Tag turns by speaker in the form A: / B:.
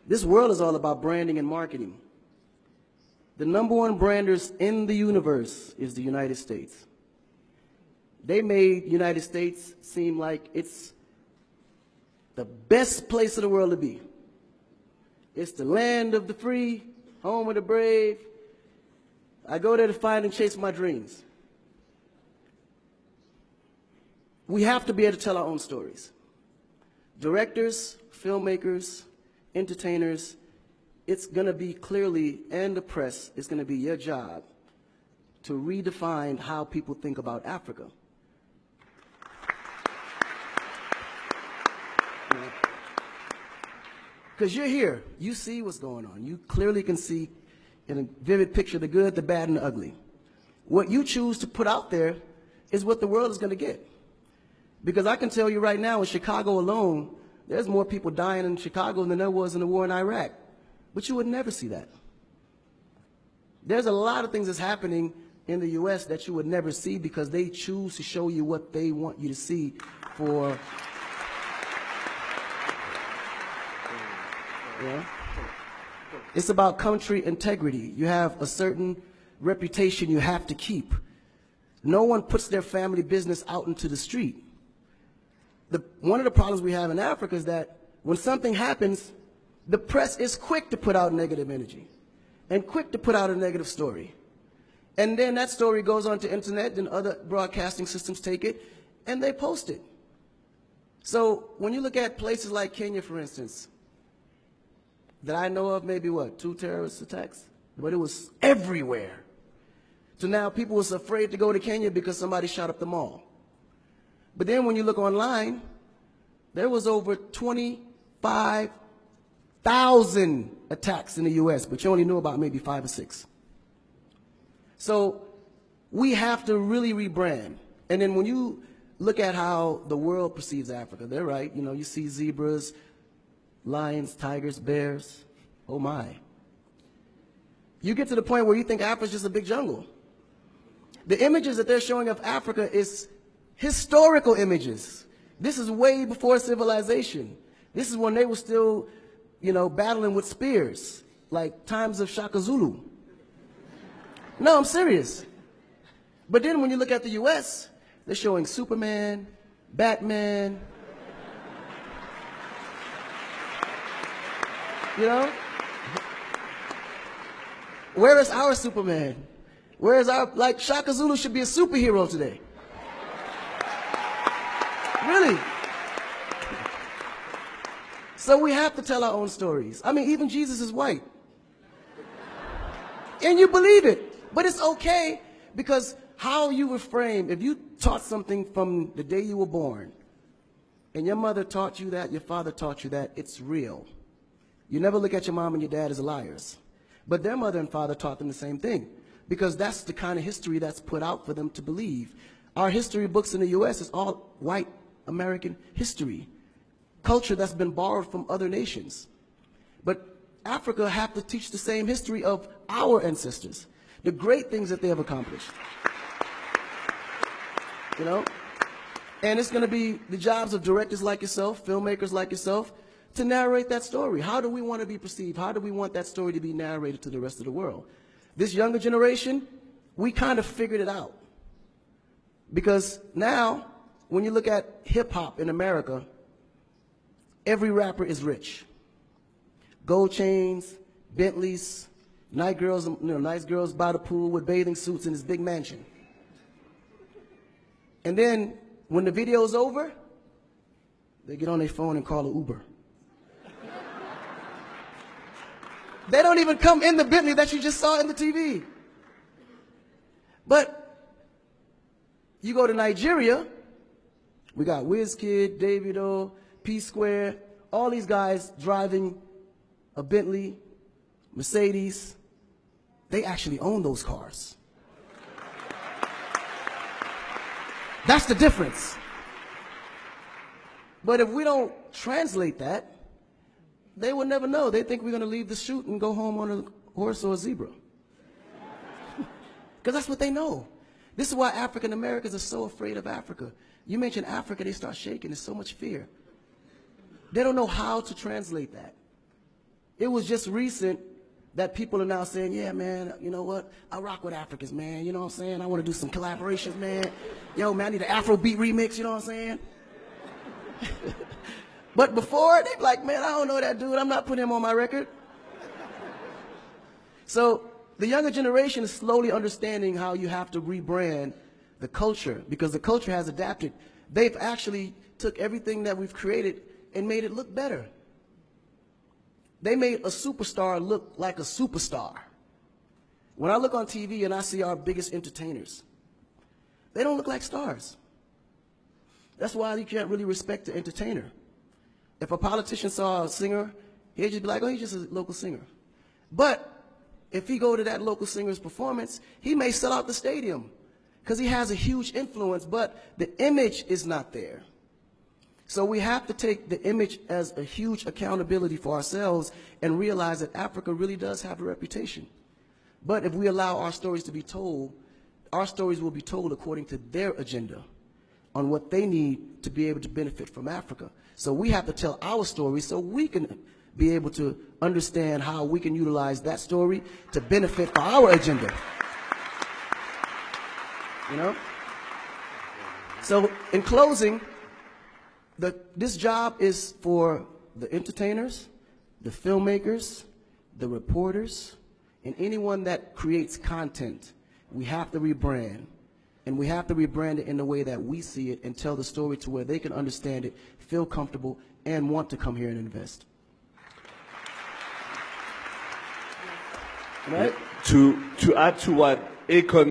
A: This world is all about branding and marketing. The #1 branders in the universe is the United States. They made United States seem like it's the best place in the world to be. It's the land of the free, home of the brave. I go there to find and chase my dreams. We have to be able to tell our own stories. Directors, filmmakers, entertainers, it's going to be clearly, and the press, it's going to be your job to redefine how people think about Africa. Because you're here, you see what's going on. You clearly can see in a vivid picture the good, the bad, and the ugly. What you choose to put out there is what the world is going to get. Because I can tell you right now, in Chicago alone, there's more people dying in Chicago than there was in the war in Iraq. But you would never see that. There's a lot of things that's happening in the U.S. that you would never see because they choose to show you what they want you to see for. Yeah. It's about country integrity. You have a certain reputation you have to keep. No one puts their family business out into the street. One of the problems we have in Africa is that when something happens, the press is quick to put out negative energy and quick to put out a negative story. And then that story goes on to internet and other broadcasting systems take it and they post it. So when you look at places like Kenya, for instance, that I know of, maybe what, 2 terrorist attacks? But it was everywhere. So now people was afraid to go to Kenya because somebody shot up the mall. But then when you look online, there was over 25,000 attacks in the U.S., but you only knew about maybe 5 or 6. So we have to really rebrand. And then when you look at how the world perceives Africa, they're right. You know, you see zebras, lions, tigers, bears. Oh my. You get to the point where you think Africa's just a big jungle. The images that they're showing of Africa is historical images. This is way before civilization. This is when they were still, you know, battling with spears, like times of Shaka Zulu. No, I'm serious. But then when you look at the U.S., they're showing Superman, Batman, you know? Where is our Superman? Where is our, like, Shaka Zulu should be a superhero today. Really. So we have to tell our own stories. I mean, even Jesus is white. And you believe it. But it's okay because how you were framed, if you taught something from the day you were born, and your mother taught you that, your father taught you that, it's real. You never look at your mom and your dad as liars. But their mother and father taught them the same thing because that's the kind of history that's put out for them to believe. Our history books in the U.S. is all white American history, culture that's been borrowed from other nations. But Africa have to teach the same history of our ancestors, the great things that they have accomplished. You know? And it's going to be the jobs of directors like yourself, filmmakers like yourself, to narrate that story. How do we want to be perceived? How do we want that story to be narrated to the rest of the world? This younger generation, we kind of figured it out. Because now, when you look at hip-hop in America, every rapper is rich. Gold chains, Bentleys, nice girls by the pool with bathing suits in this big mansion. And then, when the video's over, they get on their phone and call an Uber. They don't even come in the Bentley that you just saw in the TV. But you go to Nigeria, we got Wizkid, Davido, P-Square, all these guys driving a Bentley, Mercedes. They actually own those cars. That's the difference. But if we don't translate that, they will never know. They think we're going to leave the shoot and go home on a horse or a zebra. Because that's what they know. This is why African Americans are so afraid of Africa. You mention Africa, they start shaking. There's so much fear. They don't know how to translate that It was just recent that people are now saying, yeah, man, you know what? I rock with Africans, man. You know what I'm saying? I want to do some collaborations, man. Yo, man, I need an Afrobeat remix, you know what I'm saying? But before, they'd be like, man, I don't know that dude. I'm not putting him on my record. So the younger generation is slowly understanding how you have to rebrand the culture, because the culture has adapted. They've actually took everything that we've created and made it look better. They made a superstar look like a superstar. When I look on TV and I see our biggest entertainers, they don't look like stars. That's why you can't really respect the entertainer. If a politician saw a singer, he'd just be like, oh, he's just a local singer. But if he go to that local singer's performance, he may sell out the stadium because he has a huge influence, but the image is not there. So we have to take the image as a huge accountability for ourselves and realize that Africa really does have a reputation. But if we allow our stories to be told, our stories will be told according to their agenda on what they need to be able to benefit from Africa. So we have to tell our story so we can be able to understand how we can utilize that story to benefit for our agenda. You know? So in closing, this job is for the entertainers, the filmmakers, the reporters, and anyone that creates content. We have to rebrand. And we have to rebrand it in the way that we see it and tell the story to where they can understand it, feel comfortable, and want to come here and invest. Right?
B: To add to what Akon